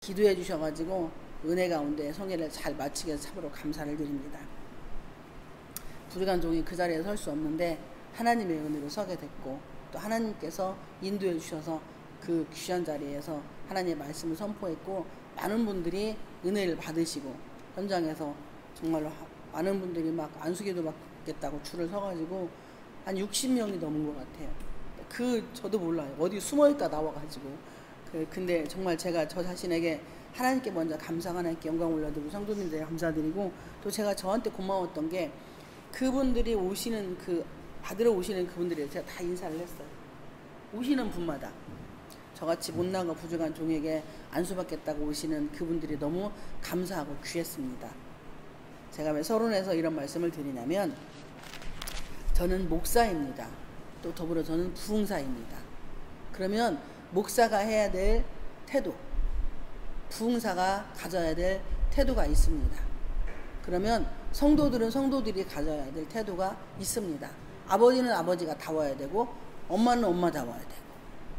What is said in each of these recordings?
기도해 주셔가지고 은혜 가운데 성회를 잘 마치게 해서 참으로 감사를 드립니다. 부족한 종이 그 자리에 설 수 없는데 하나님의 은혜로 서게 됐고, 또 하나님께서 인도해 주셔서 그 귀한 자리에서 하나님의 말씀을 선포했고, 많은 분들이 은혜를 받으시고, 현장에서 정말로 많은 분들이 막 안수기도 받겠다고 줄을 서가지고 한 60명이 넘은 것 같아요. 저도 몰라요. 어디 숨어있다 나와가지고. 근데 정말 제가 저 자신에게 하나님께 먼저 감사하고 하나님께 영광 올려드리고 성도님들에게 감사드리고, 또 제가 저한테 고마웠던 게 그분들이 받으러 오시는 그분들이 제가 다 인사를 했어요. 오시는 분마다 저같이 못나고 부족한 종에게 안수받겠다고 오시는 그분들이 너무 감사하고 귀했습니다. 제가 왜 서론에서 이런 말씀을 드리냐면, 저는 목사입니다. 또 더불어 저는 부흥사입니다. 그러면 목사가 해야 될 태도, 부흥사가 가져야 될 태도가 있습니다. 그러면 성도들은 성도들이 가져야 될 태도가 있습니다. 아버지는 아버지가 다워야 되고, 엄마는 엄마다워야 되고,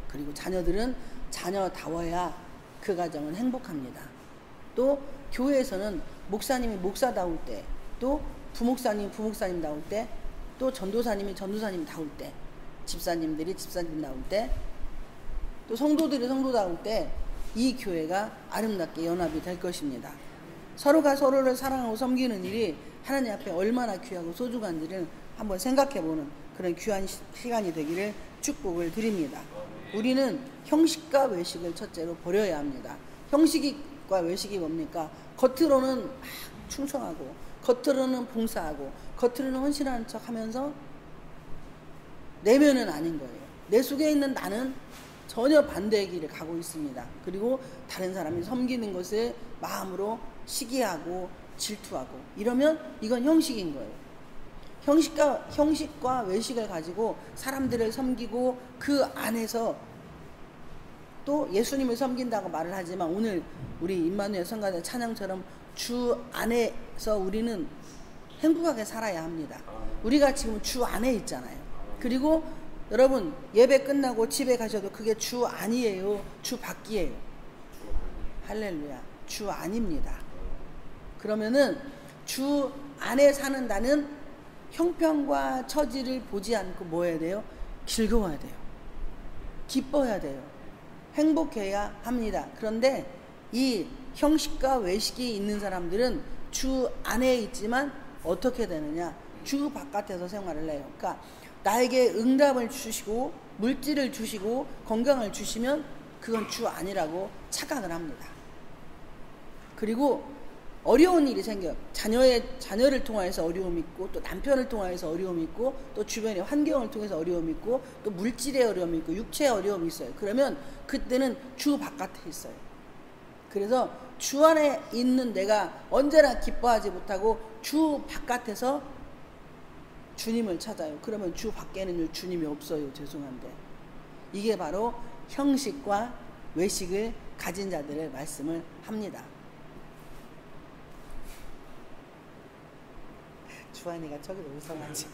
그리고 자녀들은 자녀다워야 그 가정은 행복합니다. 또 교회에서는 목사님이 목사다울 때, 또 부목사님이 부목사님다울 때, 또 전도사님이 전도사님다울 때, 집사님들이 집사님다울 때, 또 성도들이 성도다울 때 이 교회가 아름답게 연합이 될 것입니다. 서로가 서로를 사랑하고 섬기는 일이 하나님 앞에 얼마나 귀하고 소중한지를 한번 생각해보는 그런 귀한 시간이 되기를 축복을 드립니다. 우리는 형식과 외식을 첫째로 버려야 합니다. 형식과 외식이 뭡니까? 겉으로는 막 충성하고, 겉으로는 봉사하고, 겉으로는 헌신하는 척 하면서 내면은 아닌 거예요. 내 속에 있는 나는 전혀 반대의 길을 가고 있습니다. 그리고 다른 사람이 섬기는 것을 마음으로 시기하고 질투하고 이러면 이건 형식인 거예요. 형식과 외식을 가지고 사람들을 섬기고 그 안에서 또 예수님을 섬긴다고 말을 하지만, 오늘 우리 임마누엘 성가대 찬양처럼 주 안에서 우리는 행복하게 살아야 합니다. 우리가 지금 주 안에 있잖아요. 그리고 여러분, 예배 끝나고 집에 가셔도 그게 주 안이에요, 주 밖이에요? 할렐루야. 주 안입니다. 그러면은 주 안에 사는 나는 형편과 처지를 보지 않고 뭐 해야 돼요? 즐거워야 돼요. 기뻐야 돼요. 행복해야 합니다. 그런데 이 형식과 외식이 있는 사람들은 주 안에 있지만 어떻게 되느냐? 주 바깥에서 생활을 해요. 그러니까 나에게 응답을 주시고 물질을 주시고 건강을 주시면 그건 주 안이라고 착각을 합니다. 그리고 어려운 일이 생겨요. 자녀를 통해서 어려움이 있고, 또 남편을 통해서 어려움이 있고, 또 주변의 환경을 통해서 어려움이 있고, 또 물질의 어려움이 있고, 육체의 어려움이 있어요. 그러면 그때는 주 바깥에 있어요. 그래서 주 안에 있는 내가 언제나 기뻐하지 못하고 주 바깥에서 주님을 찾아요. 그러면 주 밖에는 주님이 없어요. 죄송한데. 이게 바로 형식과 외식을 가진 자들의 말씀을 합니다. 주한이가 저기로 웃어가지고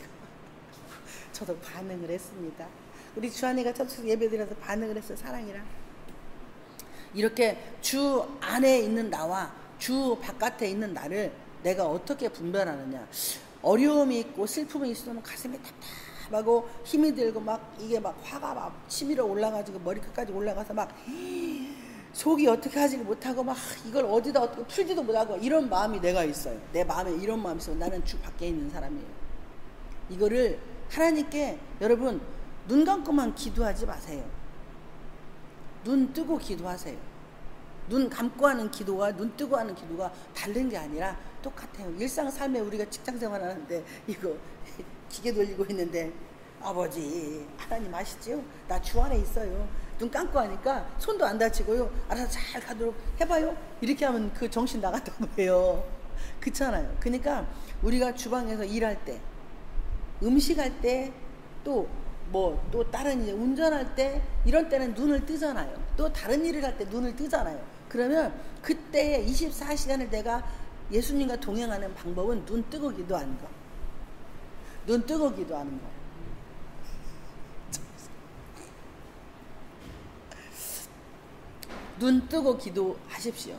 저도 반응을 했습니다. 우리 주한이가 저쪽 예배드려서 반응을 했어요. 사랑이랑. 이렇게 주 안에 있는 나와 주 바깥에 있는 나를 내가 어떻게 분별하느냐. 어려움이 있고 슬픔이 있으면 가슴이 답답하고 힘이 들고 막 이게 막 화가 막 치밀어 올라가지고 머리끝까지 올라가서 막 속이 어떻게 하지를 못하고 막 이걸 어디다 어떻게 풀지도 못하고 이런 마음이 내가 있어요. 내 마음에 이런 마음이 있어요. 나는 주 밖에 있는 사람이에요. 이거를 하나님께 여러분 눈 감고만 기도하지 마세요. 눈 뜨고 기도하세요. 눈 감고 하는 기도와 눈 뜨고 하는 기도가 다른 게 아니라 똑같아요. 일상 삶에 우리가 직장 생활하는데 이거 기계 돌리고 있는데, 아버지 하나님 아시죠? 나 주 안에 있어요. 눈 감고 하니까 손도 안 다치고요. 알아서 잘 가도록 해봐요. 이렇게 하면 그 정신 나갔던 거예요. 그렇잖아요. 그러니까 우리가 주방에서 일할 때, 음식할 때, 또 다른 일 운전할 때 이런 때는 눈을 뜨잖아요. 또 다른 일을 할 때 눈을 뜨잖아요. 그러면 그때 24시간을 내가 예수님과 동행하는 방법은 눈 뜨고 기도하는 거. 눈 뜨고 기도하는 거. 눈 뜨고 기도하십시오.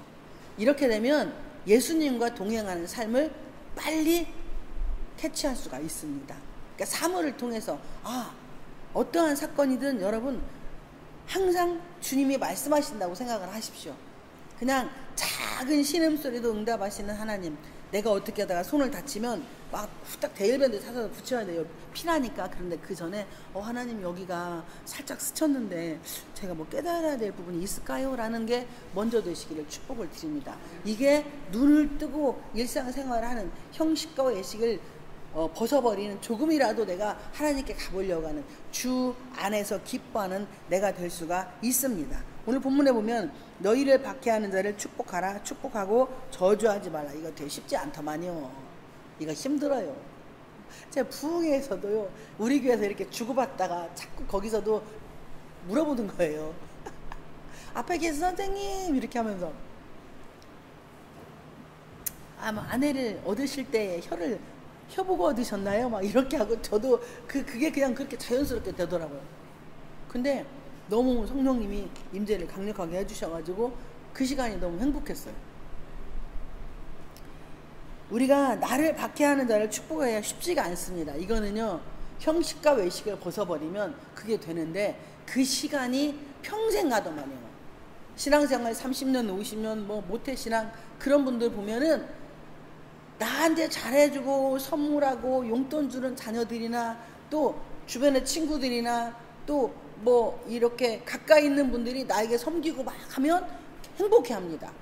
이렇게 되면 예수님과 동행하는 삶을 빨리 캐치할 수가 있습니다. 그러니까 사물을 통해서 어떠한 사건이든 여러분 항상 주님이 말씀하신다고 생각을 하십시오. 그냥 작은 신음소리도 응답하시는 하나님, 내가 어떻게 하다가 손을 다치면 막 후딱 데일밴드 사서 붙여야 돼요. 피나니까. 그런데 그 전에 하나님 여기가 살짝 스쳤는데 제가 뭐 깨달아야 될 부분이 있을까요? 라는 게 먼저 되시기를 축복을 드립니다. 이게 눈을 뜨고 일상생활을 하는 형식과 외식을 벗어버리는, 조금이라도 내가 하나님께 가보려고 하는, 주 안에서 기뻐하는 내가 될 수가 있습니다. 오늘 본문에 보면 너희를 박해하는 자를 축복하라, 축복하고 저주하지 말라. 이거 되게 쉽지 않더만요. 이거 힘들어요. 제가 부흥회에서도요, 우리 교회에서 이렇게 주고받다가 자꾸 거기서도 물어보는 거예요. 앞에 계신 선생님 이렇게 하면서 아내를 얻으실 때 혀 보고 얻으셨나요? 막 이렇게 하고, 저도 그게 그냥 그렇게 자연스럽게 되더라고요. 근데 너무 성령님이 임재를 강력하게 해주셔가지고 그 시간이 너무 행복했어요. 우리가 나를 박해하는 자를 축복해야 쉽지가 않습니다. 이거는요, 형식과 외식을 벗어버리면 그게 되는데, 그 시간이 평생 가더만요. 신앙생활 30년 50년 뭐 모태신앙 그런 분들 보면은 나한테 잘해주고 선물하고 용돈 주는 자녀들이나 또 주변의 친구들이나 또 뭐 이렇게 가까이 있는 분들이 나에게 섬기고 막 하면 행복해합니다.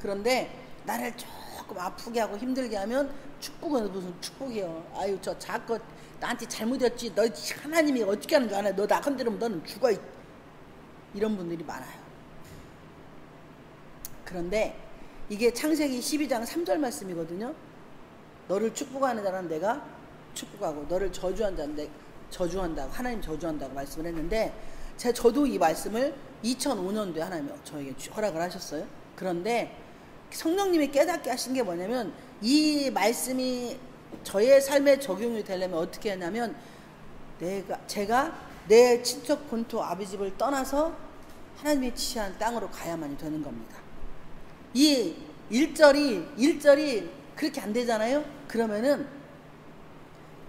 그런데 나를 조금 아프게 하고 힘들게 하면 축복은 무슨 축복이요. 아유 저 자꾸 나한테 잘못했지, 너 하나님이 어떻게 하는 줄 아나, 너 나 건드리면 너는 죽어, 이런 분들이 많아요. 그런데 이게 창세기 12장 3절 말씀이거든요. 너를 축복하는 자는 내가 축복하고 너를 저주한 자는 저주한다고, 하나님 저주한다고 말씀을 했는데, 저도 이 말씀을 2005년도에 하나님이 저에게 허락을 하셨어요. 그런데 성령님이 깨닫게 하신 게 뭐냐면, 이 말씀이 저의 삶에 적용이 되려면 어떻게 하냐면, 제가 내 친척 본토 아비집을 떠나서 하나님이 지시한 땅으로 가야만이 되는 겁니다. 이 1절이 그렇게 안 되잖아요. 그러면은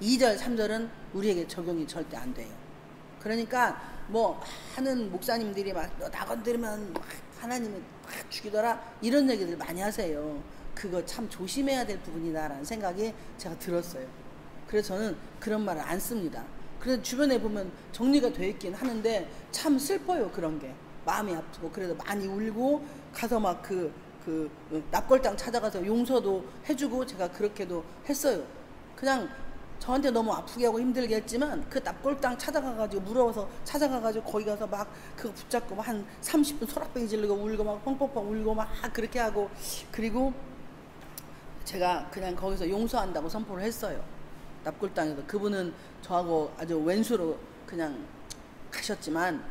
2절 3절은 우리에게 적용이 절대 안 돼요. 그러니까 뭐 하는 목사님들이 막 너 나 건드리면 하나님이 막 죽이더라, 이런 얘기들 많이 하세요. 그거 참 조심해야 될 부분이다라는 생각이 제가 들었어요. 그래서 저는 그런 말을 안 씁니다. 그래서 주변에 보면 정리가 되어 있긴 하는데 참 슬퍼요. 그런 게 마음이 아프고, 그래도 많이 울고 가서 막 납골당 찾아가서 용서도 해주고, 제가 그렇게도 했어요. 그냥 저한테 너무 아프게 하고 힘들게 했지만 그 납골당 찾아가가지고, 물어서 찾아가가지고 거기 가서 막 그거 붙잡고 한 30분 소라뱅이 지르고 울고 막 펑펑펑 울고 막 그렇게 하고, 그리고 제가 그냥 거기서 용서한다고 선포를 했어요. 납골당에서. 그분은 저하고 아주 왼수로 그냥 가셨지만,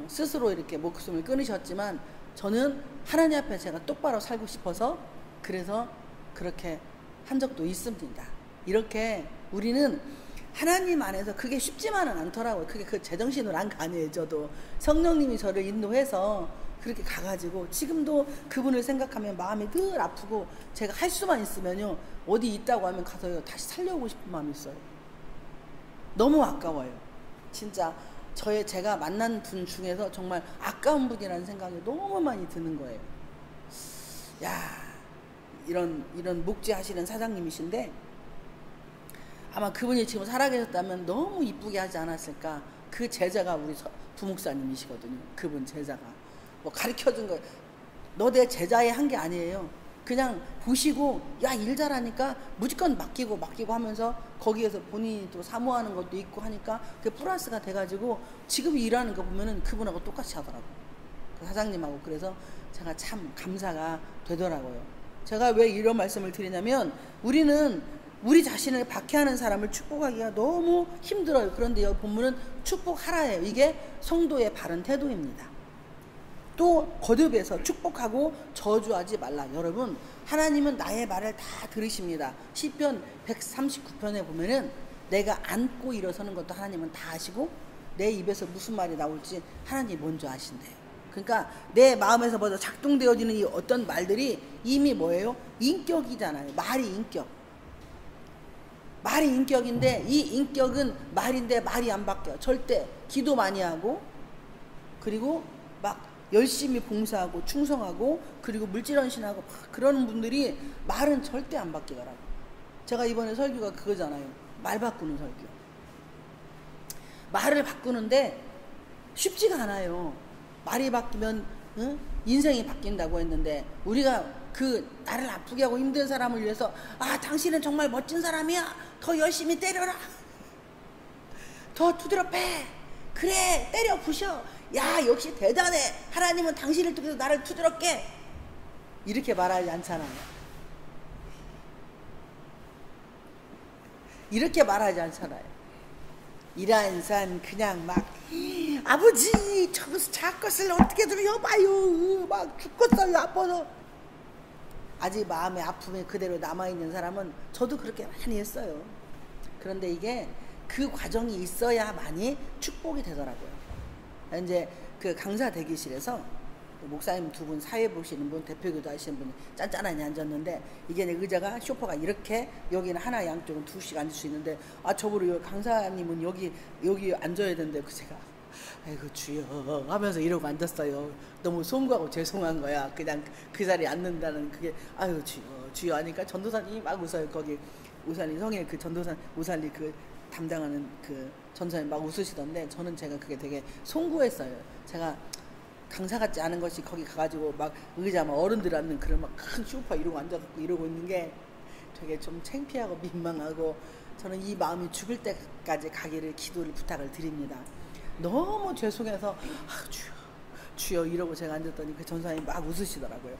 스스로 이렇게 목숨을 끊으셨지만, 저는 하나님 앞에 제가 똑바로 살고 싶어서 그래서 그렇게 한 적도 있습니다. 이렇게 우리는 하나님 안에서, 그게 쉽지만은 않더라고요. 그게 그 제정신으로 안 가네요. 저도 성령님이 저를 인도해서 그렇게 가가지고, 지금도 그분을 생각하면 마음이 늘 아프고, 제가 할 수만 있으면요, 어디 있다고 하면 가서요 다시 살려오고 싶은 마음이 있어요. 너무 아까워요. 진짜 제가 만난 분 중에서 정말 아까운 분이라는 생각이 너무 많이 드는 거예요. 야, 이런 목지하시는 사장님이신데, 아마 그분이 지금 살아계셨다면 너무 이쁘게 하지 않았을까. 그 제자가 우리 부목사님이시거든요. 그분 제자가 뭐 가르쳐준 거, 너 내 제자에 한 게 아니에요. 그냥 보시고 야 일 잘하니까 무조건 맡기고 하면서, 거기에서 본인이 또 사모하는 것도 있고 하니까 그게 플러스가 돼가지고 지금 일하는 거 보면은 그분하고 똑같이 하더라고요. 그 사장님하고. 그래서 제가 참 감사가 되더라고요. 제가 왜 이런 말씀을 드리냐면, 우리는 우리 자신을 박해하는 사람을 축복하기가 너무 힘들어요. 그런데 이 본문은 축복하라예요. 이게 성도의 바른 태도입니다. 또 거듭해서 축복하고 저주하지 말라. 여러분, 하나님은 나의 말을 다 들으십니다. 시편 139편에 보면은 내가 앉고 일어서는 것도 하나님은 다 아시고, 내 입에서 무슨 말이 나올지 하나님이 먼저 아신대요. 그러니까 내 마음에서 먼저 작동되어지는 이 어떤 말들이 이미 뭐예요? 인격이잖아요. 말이 인격. 말이 인격인데 이 인격은 말인데 말이 안 바뀌어요. 절대 기도 많이 하고 그리고 막 열심히 봉사하고 충성하고 그리고 물질헌신하고 막 그러는 분들이 말은 절대 안 바뀌더라고요. 제가 이번에 설교가 그거잖아요. 말 바꾸는 설교. 말을 바꾸는데 쉽지가 않아요. 말이 바뀌면 인생이 바뀐다고 했는데 우리가 그 나를 아프게 하고 힘든 사람을 위해서 아 당신은 정말 멋진 사람이야. 더 열심히 때려라. 더 두드려 패. 그래 때려 부셔. 야 역시 대단해. 하나님은 당신을 통해서 나를 두드럽게. 이렇게 말하지 않잖아요. 이렇게 말하지 않잖아요. 이러한 산 그냥 막 아버지 저것을 작것을 어떻게든 여봐요. 막 죽겠어요 아파서. 아직 마음의 아픔이 그대로 남아있는 사람은 저도 그렇게 많이 했어요. 그런데 이게 그 과정이 있어야만이 축복이 되더라고요. 이제 그 강사 대기실에서 목사님 두 분, 사회 보시는 분, 대표기도 하시는 분이 짠짠하니 앉았는데 이게 의자가 쇼파가 이렇게 여기는 하나 양쪽은 두씩 앉을 수 있는데 아 저보고 강사님은 여기 앉아야 되는데 그 제가 아이고 주여 하면서 이러고 앉았어요. 너무 송구하고 죄송한 거야. 그냥 그 자리에 앉는다는 그게 아이고 주여 하니까 전도사님이 막 웃어요. 거기 우산리 성에 그 전도사 우산리 그 담당하는 그 전도사님 막 웃으시던데 저는 제가 그게 되게 송구했어요. 제가 강사 같지 않은 것이 거기 가가지고 막 의자 막 어른들 앉는 그런 막 큰 소파 이러고 앉아갖고 이러고 있는 게 되게 좀 창피하고 민망하고 저는 이 마음이 죽을 때까지 가기를 기도를 부탁을 드립니다. 너무 죄송해서 아, 주여 이러고 제가 앉았더니 그 전사님이 막 웃으시더라고요.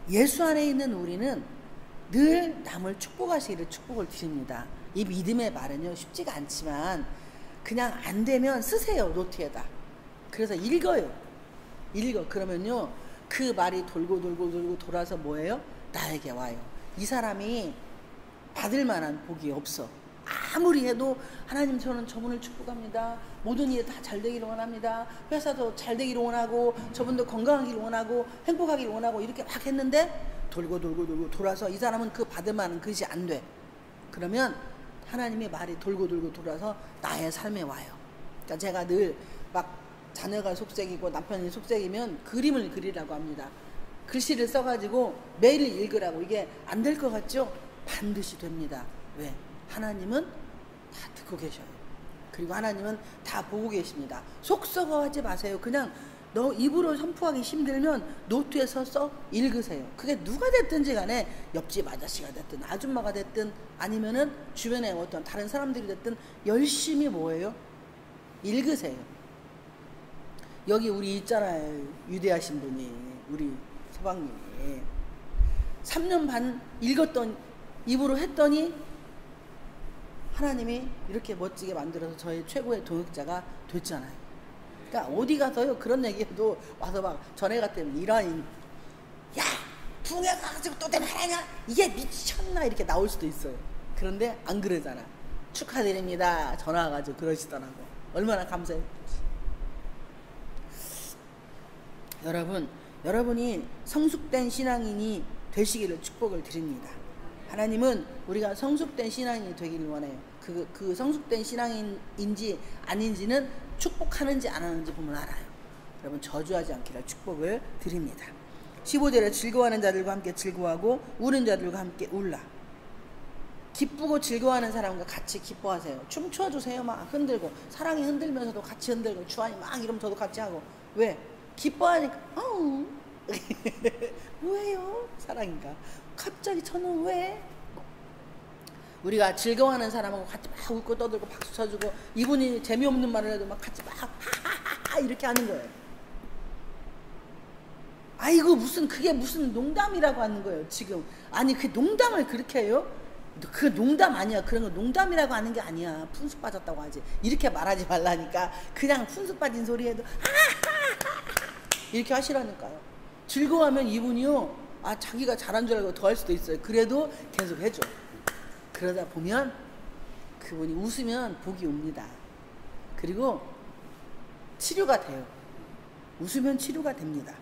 예수 안에 있는 우리는 늘 남을 축복하시기를 축복을 드립니다. 이 믿음의 말은요 쉽지가 않지만 그냥 안 되면 쓰세요. 노트에다. 그래서 읽어요. 그러면요 그 말이 돌고 돌아서 뭐예요? 나에게 와요. 이 사람이 받을 만한 복이 없어. 아무리 해도 하나님 저는 저분을 축복합니다. 모든 일이 다 잘 되기를 원합니다. 회사도 잘 되기를 원하고 저분도 건강하기를 원하고 행복하기를 원하고 이렇게 막 했는데 돌고 돌아서 이 사람은 그 받을 만한 것이 안 돼. 그러면 하나님의 말이 돌고 돌아서 나의 삶에 와요. 그러니까 제가 늘 막 자녀가 속색이고 남편이 속색이면 그림을 그리라고 합니다. 글씨를 써가지고 매일 읽으라고. 이게 안 될 것 같죠? 반드시 됩니다. 왜? 하나님은 다 듣고 계셔요. 그리고 하나님은 다 보고 계십니다. 속 썩어하지 마세요. 그냥 너 입으로 선포하기 힘들면 노트에 써 읽으세요. 그게 누가 됐든지 간에 옆집 아저씨가 됐든 아줌마가 됐든 아니면은 주변에 어떤 다른 사람들이 됐든 열심히 뭐예요? 읽으세요. 여기 우리 있잖아요. 유대하신 분이 우리 서방님이 3년 반 읽었던 입으로 했더니 하나님이 이렇게 멋지게 만들어서 저희 최고의 동역자가 됐잖아요. 그러니까 어디 가서요 그런 얘기해도 와서 막 전에 갔더니 이런 야 붕에 가가지고 또 내 말하냐 이게 미쳤나 이렇게 나올 수도 있어요. 그런데 안 그러잖아. 축하드립니다. 전화 와가지고 그러시더라고. 얼마나 감사해요. 여러분이 성숙된 신앙인이 되시기를 축복을 드립니다. 하나님은 우리가 성숙된 신앙인이 되기를 원해요. 그 성숙된 신앙인인지 아닌지는 축복하는지 안 하는지 보면 알아요. 여러분 저주하지 않기를 축복을 드립니다. 15절에 즐거워하는 자들과 함께 즐거워하고 우는 자들과 함께 울라. 기쁘고 즐거워하는 사람과 같이 기뻐하세요. 춤 춰주세요. 막 흔들고 사랑이 흔들면서도 같이 흔들고 주환이 막 이러면 저도 같이 하고. 왜? 기뻐하니까 왜요? 사랑인가? 갑자기 저는 왜? 우리가 즐거워하는 사람하고 같이 막 웃고 떠들고 박수 쳐주고 이분이 재미없는 말을 해도 막 같이 막 하하하하 이렇게 하는 거예요. 아이고 그게 무슨 농담이라고 하는 거예요 지금. 아니 그 농담을 그렇게 해요? 그 농담 아니야. 그런 거 농담이라고 하는 게 아니야. 푼수 빠졌다고 하지. 이렇게 말하지 말라니까. 그냥 푼수 빠진 소리 해도 이렇게 하시라니까요. 즐거워하면 이분이요 자기가 잘한 줄 알고 더 할 수도 있어요. 그래도 계속 해줘. 그러다 보면 그분이 웃으면 복이 옵니다. 그리고 치료가 돼요. 웃으면 치료가 됩니다.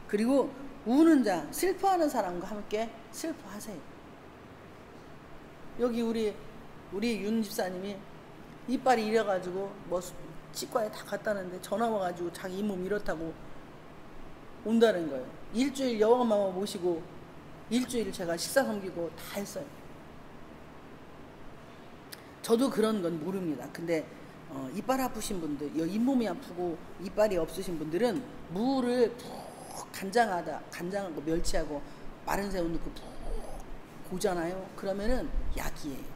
그리고 우는 자, 슬퍼하는 사람과 함께 슬퍼하세요. 여기 우리 윤 집사님이 이빨이 이래가지고 뭐 치과에 다 갔다는데 전화 와가지고 자기 잇몸 이렇다고 온다는 거예요. 일주일 여왕마마 모시고 일주일 제가 식사 섬기고 다 했어요. 저도 그런 건 모릅니다. 근데 이빨 아프신 분들, 잇몸이 아프고 이빨이 없으신 분들은 무를 푹 간장하고 멸치하고 마른 새우 넣고 푹 고잖아요. 그러면은 약이에요.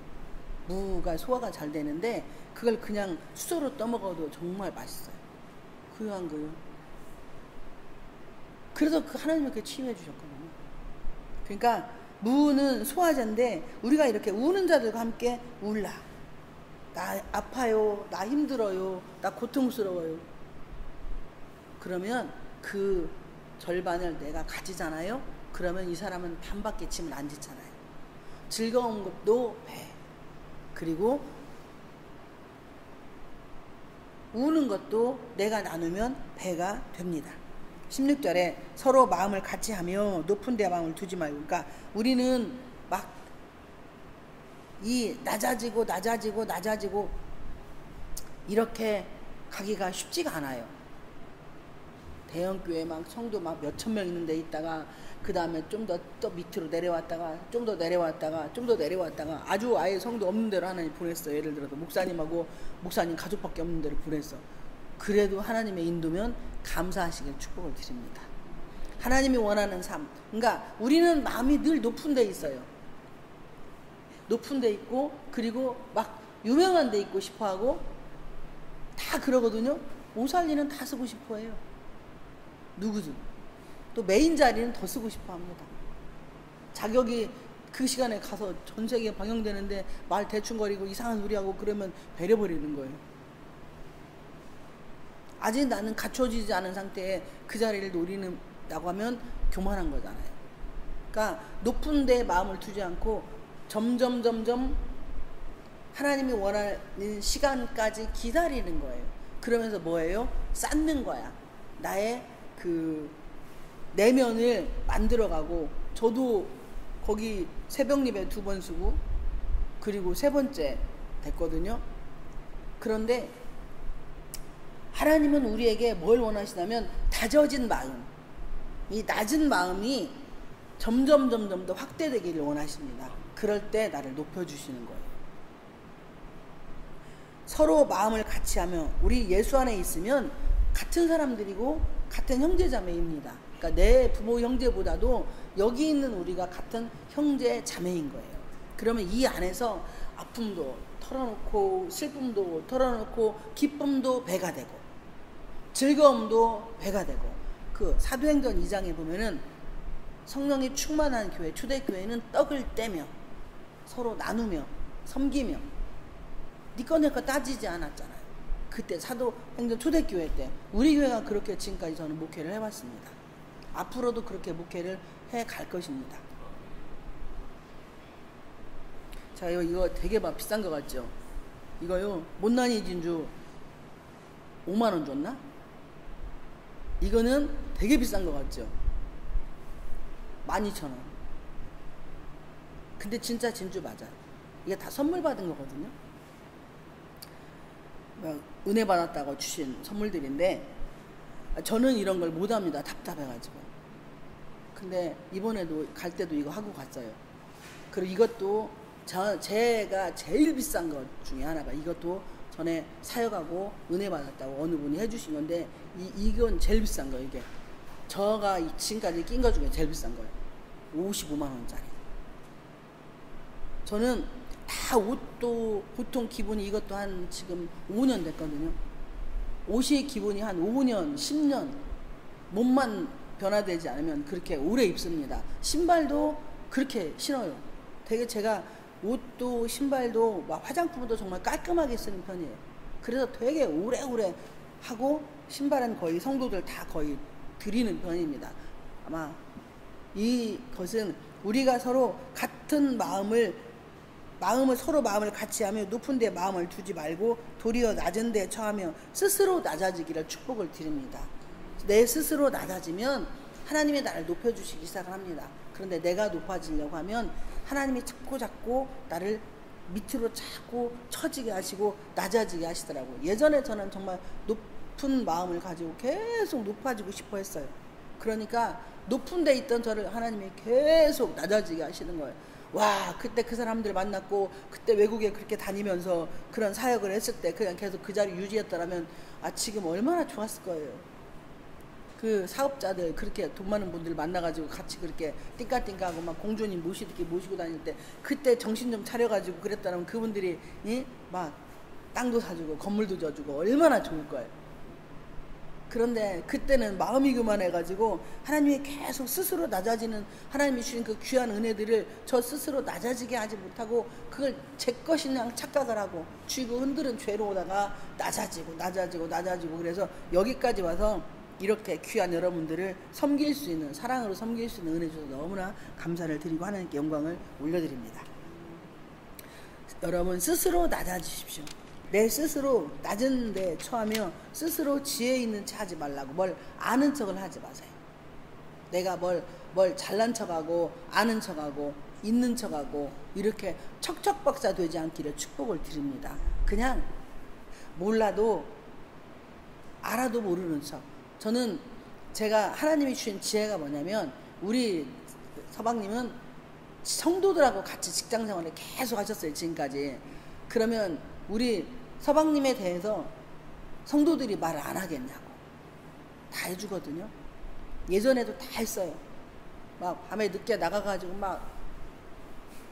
무가 소화가 잘 되는데 그걸 그냥 수저로 떠먹어도 정말 맛있어요. 그한 거요. 그래서 그 하나님이 그렇게 치유해 주셨거든요. 그러니까 무는 소화제인데 우리가 이렇게 우는 자들과 함께 울라. 나 아파요. 나 힘들어요. 나 고통스러워요. 그러면 그 절반을 내가 가지잖아요. 그러면 이 사람은 반밖에 짐을 안 짓잖아요. 즐거운 것도 배. 그리고 우는 것도 내가 나누면 배가 됩니다. 16절에 서로 마음을 같이 하며 높은 데 마음을 두지 말고. 그러니까 우리는 막 이 낮아지고 이렇게 가기가 쉽지가 않아요. 대형교회 막 성도 막 몇천 명 있는 데 있다가 그 다음에 좀 더 밑으로 내려왔다가 좀 더 내려왔다가 아주 아예 성도 없는 데로 하나님 보냈어. 예를 들어서 목사님하고 목사님 가족밖에 없는 데로 보냈어. 그래도 하나님의 인도면 감사하시길 축복을 드립니다. 하나님이 원하는 삶. 그러니까 우리는 마음이 늘 높은 데 있어요. 높은 데 있고 그리고 막 유명한 데 있고 싶어하고 다 그러거든요. 오살리는 다 쓰고 싶어해요. 누구든. 또 메인 자리는 더 쓰고 싶어합니다. 자격이 그 시간에 가서 전 세계에 방영되는데 말 대충거리고 이상한 소리하고 그러면 배려버리는 거예요. 아직 나는 갖춰지지 않은 상태에 그 자리를 노리는다고 하면 교만한 거잖아요. 그러니까 높은 데 마음을 두지 않고 점점 하나님이 원하는 시간까지 기다리는 거예요. 그러면서 뭐예요? 쌓는 거야. 나의 그 내면을 만들어가고. 저도 거기 새벽 예배 2번 쓰고 그리고 3번째 됐거든요. 그런데 하나님은 우리에게 뭘 원하시냐면 다져진 마음, 이 낮은 마음이 점점 더 확대되기를 원하십니다. 그럴 때 나를 높여주시는 거예요. 서로 마음을 같이 하며 우리 예수 안에 있으면 같은 사람들이고 같은 형제자매입니다. 그러니까 내 부모 형제보다도 여기 있는 우리가 같은 형제 자매인 거예요. 그러면 이 안에서 아픔도 털어놓고 슬픔도 털어놓고 기쁨도 배가 되고 즐거움도 배가 되고. 그 사도행전 2장에 보면은 성령이 충만한 교회, 초대교회는 떡을 떼며 서로 나누며 섬기며 니꺼 내꺼 따지지 않았잖아요. 그때 사도행전 초대교회 때 우리 교회가 그렇게 지금까지 저는 목회를 해왔습니다. 앞으로도 그렇게 목회를 해갈 것입니다. 자, 이거 되게 막 비싼 거 같죠? 이거요, 못난이 진주 5만원 줬나? 이거는 되게 비싼 거 같죠? 12,000원. 근데 진짜 진주 맞아. 이게 다 선물 받은 거거든요. 은혜 받았다고 주신 선물들인데 저는 이런 걸 못합니다. 답답해가지고. 근데 이번에도 갈 때도 이거 하고 갔어요. 그리고 이것도 제가 제일 비싼 것 중에 하나가 이것도 전에 사역하고 은혜 받았다고 어느 분이 해주신 건데 이건 제일 비싼 거예요. 이게 저가 지금까지 낀 거 중에 제일 비싼 거예요. 55만원짜리. 저는 다 옷도 보통 기본이 이것도 한 지금 5년 됐거든요. 옷이 기본이 한 5년, 10년 몸만 변화되지 않으면 그렇게 오래 입습니다. 신발도 그렇게 신어요. 되게 제가 옷도 신발도 막 화장품도 정말 깔끔하게 쓰는 편이에요. 그래서 되게 오래오래 하고 신발은 거의 성도들 다 거의 드리는 편입니다. 아마 이것은 우리가 서로 같은 마음을 마음을 서로 마음을 같이 하며 높은 데 마음을 두지 말고 도리어 낮은 데 처하며 스스로 낮아지기를 축복을 드립니다. 내 스스로 낮아지면 하나님이 나를 높여주시기 시작을 합니다. 그런데 내가 높아지려고 하면 하나님이 자꾸 나를 밑으로 자꾸 처지게 하시고 낮아지게 하시더라고요. 예전에 저는 정말 높은 마음을 가지고 계속 높아지고 싶어 했어요. 그러니까 높은 데 있던 저를 하나님이 계속 낮아지게 하시는 거예요. 와, 그때 그 사람들 만났고 그때 외국에 그렇게 다니면서 그런 사역을 했을 때 그냥 계속 그 자리 유지했더라면 지금 얼마나 좋았을 거예요. 그 사업자들 그렇게 돈 많은 분들 만나가지고 같이 그렇게 띵까띵까하고 막 공주님 모시고 다닐 때 그때 정신 좀 차려가지고 그랬다면 그분들이 막 땅도 사주고 건물도 줘주고 얼마나 좋을 거예요. 그런데 그때는 마음이 교만해가지고 하나님이 계속 스스로 낮아지는 하나님이 주신 그 귀한 은혜들을 저 스스로 낮아지게 하지 못하고 그걸 제 것이냐 착각을 하고 쥐고 흔들은 죄로 오다가 낮아지고 그래서 여기까지 와서 이렇게 귀한 여러분들을 섬길 수 있는 사랑으로 섬길 수 있는 은혜 주셔서 너무나 감사를 드리고 하나님께 영광을 올려드립니다. 여러분 스스로 낮아지십시오. 내 스스로 낮은 데 처하며 스스로 지혜 있는 체 하지 말라고 뭘 아는 척을 하지 마세요. 내가 뭘 잘난 척하고 아는 척하고 있는 척하고 이렇게 척척박사 되지 않기를 축복을 드립니다. 그냥 몰라도 알아도 모르는 척. 저는 제가 하나님이 주신 지혜가 뭐냐면 우리 서방님은 성도들하고 같이 직장생활을 계속 하셨어요. 지금까지. 그러면 우리 서방님에 대해서 성도들이 말을 안 하겠냐고 다 해주거든요. 예전에도 다 했어요. 막 밤에 늦게 나가가지고 막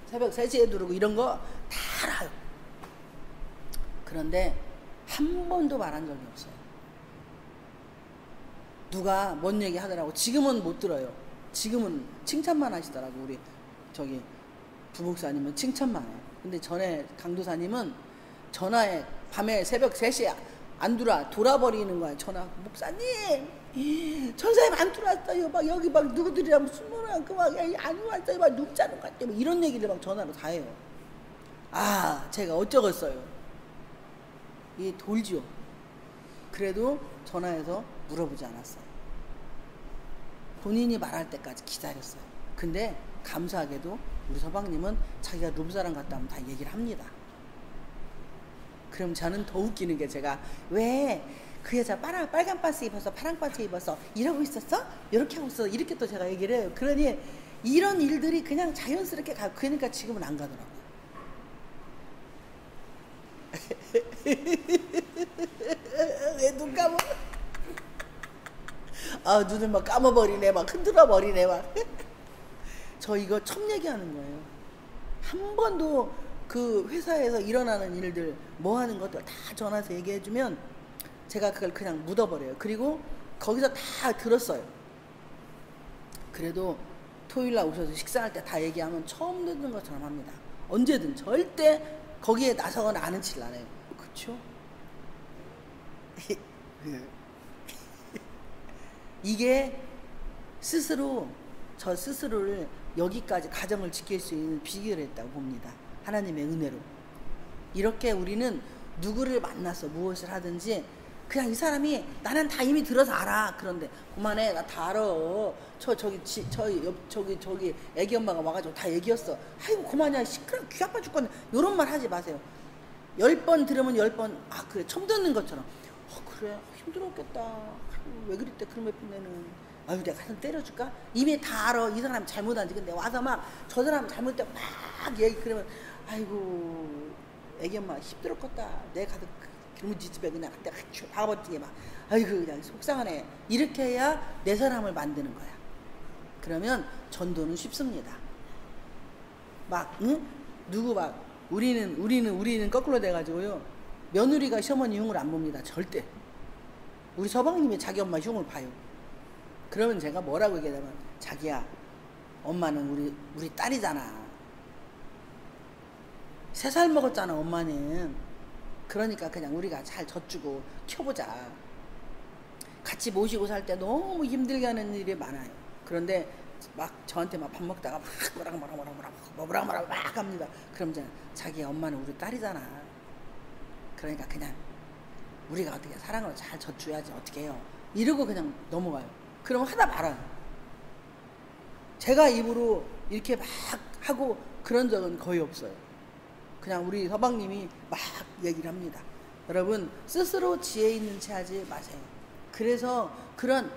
새벽 3시에 들어오고 이런 거 다 알아요. 그런데 한 번도 말한 적이 없어요. 누가 뭔 얘기 하더라고. 지금은 못 들어요. 지금은 칭찬만 하시더라고. 우리 저기 부목사님은 칭찬만 해요. 근데 전에 강도사님은 전화에 밤에 새벽 3시에 안 돌아버리는 거야. 전화. 목사님 전사님 안 들어왔어요. 막 여기 막 누구들이랑 무슨 뭐라 안 왔어요. 막 눕자는 것 같아. 이런 얘기를 막 전화로 다 해요. 제가 어쩌겠어요. 이 돌지요. 그래도 전화해서 물어보지 않았어요. 본인이 말할 때까지 기다렸어요. 근데 감사하게도 우리 서방님은 자기가 룸사람 갔다 하면 다 얘기를 합니다. 그럼 저는 더 웃기는 게 제가 왜 그 여자 빨간 반스 입어서 파란 반스 입어서 이러고 있었어? 이렇게 하고 있어. 이렇게 또 제가 얘기를 해요. 그러니 이런 일들이 그냥 자연스럽게 가고 그러니까 지금은 안 가더라고요. 왜 눈 감아? 눈을 막 감아버리네. 막 흔들어버리네. 막. 저 이거 처음 얘기하는 거예요. 한 번도 그 회사에서 일어나는 일들 뭐 하는 것들 다 전화해서 얘기해주면 제가 그걸 그냥 묻어버려요. 그리고 거기서 다 들었어요. 그래도 토요일날 오셔서 식사할 때 다 얘기하면 처음 듣는 것처럼 합니다. 언제든 절대 거기에 나서거나 아는 칠 안 해요. 그쵸? 이게 스스로 저 스스로를 여기까지 가정을 지킬 수 있는 비결이 있다고 봅니다. 하나님의 은혜로. 이렇게 우리는 누구를 만나서 무엇을 하든지 그냥 이 사람이 나는 다 이미 들어서 알아. 그런데 그만해. 나 다 알아. 저기 애기 엄마가 와가지고 다 얘기했어. 아이고 그만이야. 시끄러워. 귀 아파 죽겠네. 이런 말 하지 마세요. 10번 들으면 10번 그래 처음 듣는 것처럼 그래 힘들었겠다. 왜 그랬대 그런 애는. 내가 가서 때려줄까? 이미 다 알아. 이 사람 잘못한지. 근데 와서 막 저 사람 잘못했다고 막 얘기 그러면 아이고 애기 엄마 힘들었겠다. 내가 가서 그러면 지 집에 그냥 그때 박아버리게 막 아이고 그냥 속상하네. 이렇게 해야 내 사람을 만드는 거야. 그러면 전도는 쉽습니다. 누구 막 우리는 거꾸로 돼가지고요. 며느리가 시어머니 흉을 안 봅니다. 절대. 우리 서방님이 자기 엄마 흉을 봐요. 그러면 제가 뭐라고 얘기하냐면 자기야 엄마는 우리 딸이잖아. 3살 먹었잖아 엄마는. 그러니까 그냥 우리가 잘 젖주고 키워보자. 같이 모시고 살 때 너무 힘들게 하는 일이 많아요. 그런데 막 저한테 막 밥 먹다가 막 뭐라고 막 합니다. 그럼 이제 자기 엄마는 우리 딸이잖아. 그러니까 그냥 우리가 어떻게 사랑으로 잘 져줘야지 어떻게 해요. 이러고 그냥 넘어가요. 그럼 하다 말아요. 제가 입으로 이렇게 막 하고 그런 적은 거의 없어요. 그냥 우리 서방님이 막 얘기를 합니다. 여러분 스스로 지혜 있는 채 하지 마세요. 그래서 그런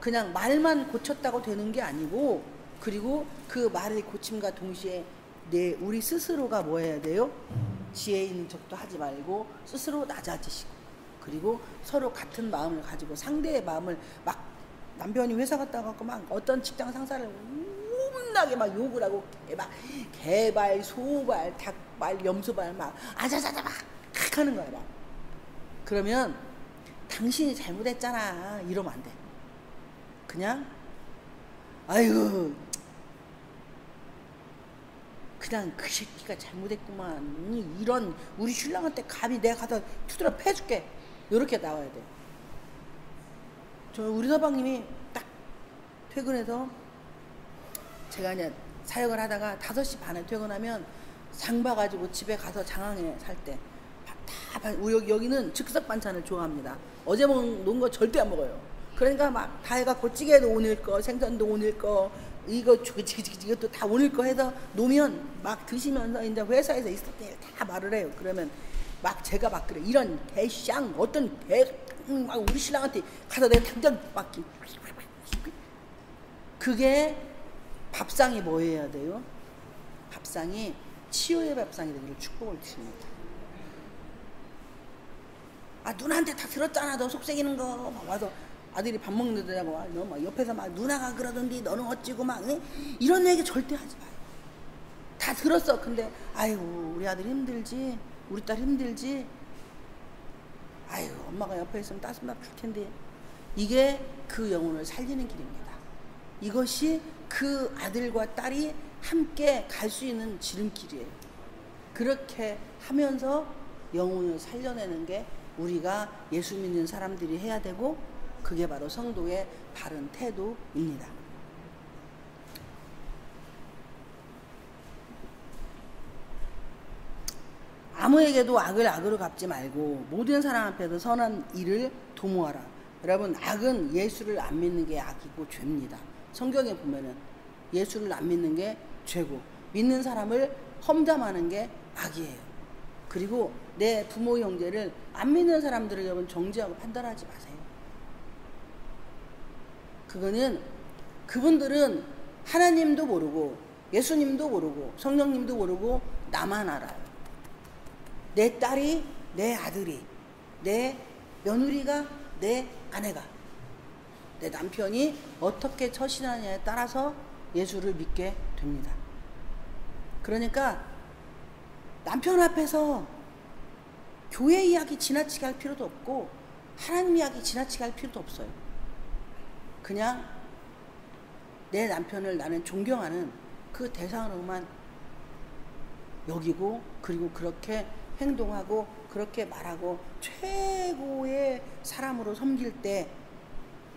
그냥 말만 고쳤다고 되는 게 아니고, 그리고 그 말의 고침과 동시에 우리 스스로가 뭐 해야 돼요? 지혜 있는 척도 하지 말고 스스로 낮아지시고, 그리고 서로 같은 마음을 가지고 상대의 마음을 막 남편이 회사 갔다 가고 막 어떤 직장 상사를 엄나게 막 욕을 하고 막 개발, 소발, 닭발, 염소발 막 아자자자 막 하는 거야 막. 그러면 당신이 잘못했잖아 이러면 안 돼. 그냥 아이고 그냥 그 새끼가 잘못했구만, 이런 우리 신랑한테 감히 내가 가서 투드려 패줄게, 이렇게 나와야 돼. 우리 서방님이 딱 퇴근해서 제가 이제 사역을 하다가 5시 반에 퇴근하면 장 봐가지고 집에 가서 장항에 살 때 여기는 즉석 반찬을 좋아합니다. 어제 놓은 거 절대 안 먹어요. 그러니까 막 다 해갖고 찌개도 오늘 거, 생선도 오늘 거, 이것도 다 오늘 거 해서 놓으면 막 드시면서 이제 회사에서 있을 때 다 말을 해요. 그러면 막 제가 막 그래, 이런 개쌍 어떤 막 우리 신랑한테 가서 내가 당장 막 그게 밥상이 뭐 해야 돼요? 밥상이 치유의 밥상이 되기를 축복을 드립니다. 누나한테 다 들었잖아, 너 속삭이는 거. 막 와서 아들이 밥 먹는다고 너 막 옆에서 막 누나가 그러던데 너는 어찌고 막 이런 얘기 절대 하지 마요. 다 들었어. 근데 아이고 우리 아들 힘들지, 우리 딸 힘들지, 아이고 엄마가 옆에 있으면 따뜻한 밥 줄 텐데. 이게 그 영혼을 살리는 길입니다. 이것이 그 아들과 딸이 함께 갈 수 있는 지름길이에요. 그렇게 하면서 영혼을 살려내는 게 우리가 예수 믿는 사람들이 해야 되고, 그게 바로 성도의 바른 태도입니다. 아무에게도 악을 악으로 갚지 말고 모든 사람 앞에서 선한 일을 도모하라. 여러분, 악은 예수를 안 믿는 게 악이고 죄입니다. 성경에 보면은 예수를 안 믿는 게 죄고, 믿는 사람을 험담하는 게 악이에요. 그리고 내 부모 형제를 안 믿는 사람들을 여러분 정죄하고 판단하지 마세요. 그분들은 하나님도 모르고 예수님도 모르고 성령님도 모르고 나만 알아요. 내 딸이, 내 아들이, 내 며느리가, 내 아내가, 내 남편이 어떻게 처신하냐에 따라서 예수를 믿게 됩니다. 그러니까 남편 앞에서 교회 이야기 지나치게 할 필요도 없고 하나님 이야기 지나치게 할 필요도 없어요. 그냥 내 남편을 나는 존경하는 그 대상으로만 여기고, 그리고 그렇게 행동하고 그렇게 말하고 최고의 사람으로 섬길 때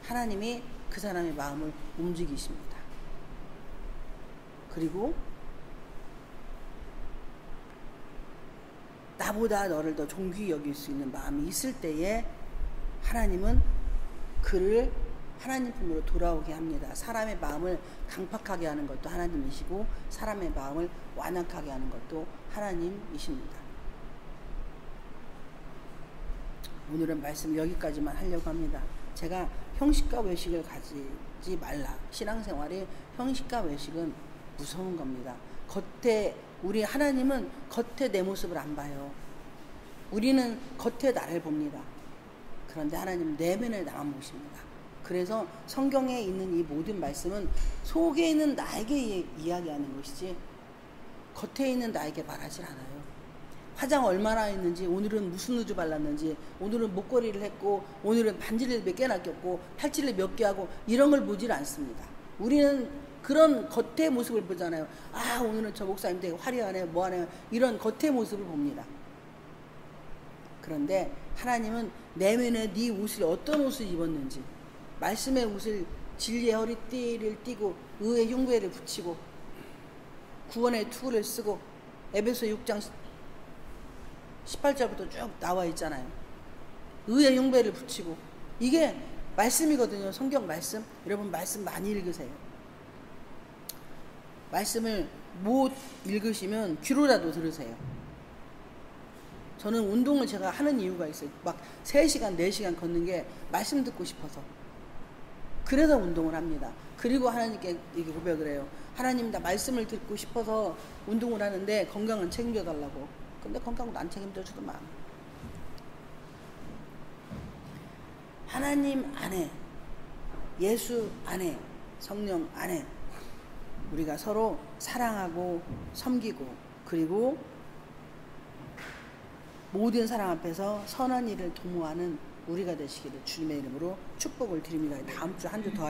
하나님이 그 사람의 마음을 움직이십니다. 그리고 나보다 너를 더 존귀히 여길 수 있는 마음이 있을 때에 하나님은 그를 하나님 품으로 돌아오게 합니다. 사람의 마음을 강팍하게 하는 것도 하나님이시고 사람의 마음을 완악하게 하는 것도 하나님이십니다. 오늘은 말씀 여기까지만 하려고 합니다. 제가 형식과 외식을 가지지 말라. 신앙생활이 형식과 외식은 무서운 겁니다. 우리 하나님은 겉에 내 모습을 안 봐요. 우리는 겉에 나를 봅니다. 그런데 하나님은 내면을 나만 보십니다. 그래서 성경에 있는 이 모든 말씀은 속에 있는 나에게 이야기하는 것이지 겉에 있는 나에게 말하지 않아요. 화장 얼마나 했는지, 오늘은 무슨 루즈 발랐는지, 오늘은 목걸이를 했고, 오늘은 반지를 몇 개나 꼈고, 팔찌를 몇 개 하고, 이런 걸 보질 않습니다. 우리는 그런 겉의 모습을 보잖아요. 오늘은 저 목사님 되게 화려하네, 뭐하네, 이런 겉의 모습을 봅니다. 그런데 하나님은 내면에 네 옷을 어떤 옷을 입었는지, 말씀의 옷을 진리의 허리띠를 띠고 의의 흉배를 붙이고 구원의 투구를 쓰고 에베소 6장 18절부터 쭉 나와 있잖아요. 의의 흉배를 붙이고 이게 말씀이거든요. 성경 말씀. 여러분 말씀 많이 읽으세요. 말씀을 못 읽으시면 귀로라도 들으세요. 저는 운동을 제가 하는 이유가 있어요. 막 3시간, 4시간 걷는 게 말씀 듣고 싶어서. 그래서 운동을 합니다. 그리고 하나님께 이게 고백을 해요. 하나님, 나 말씀을 듣고 싶어서 운동을 하는데 건강은 책임져 달라고. 근데 건강도 안 책임져 주더만. 하나님 안에, 예수 안에, 성령 안에 우리가 서로 사랑하고 섬기고 그리고 모든 사람 앞에서 선한 일을 도모하는 우리가 되시기를 주님의 이름으로 축복을 드립니다. 다음 주 한 주 더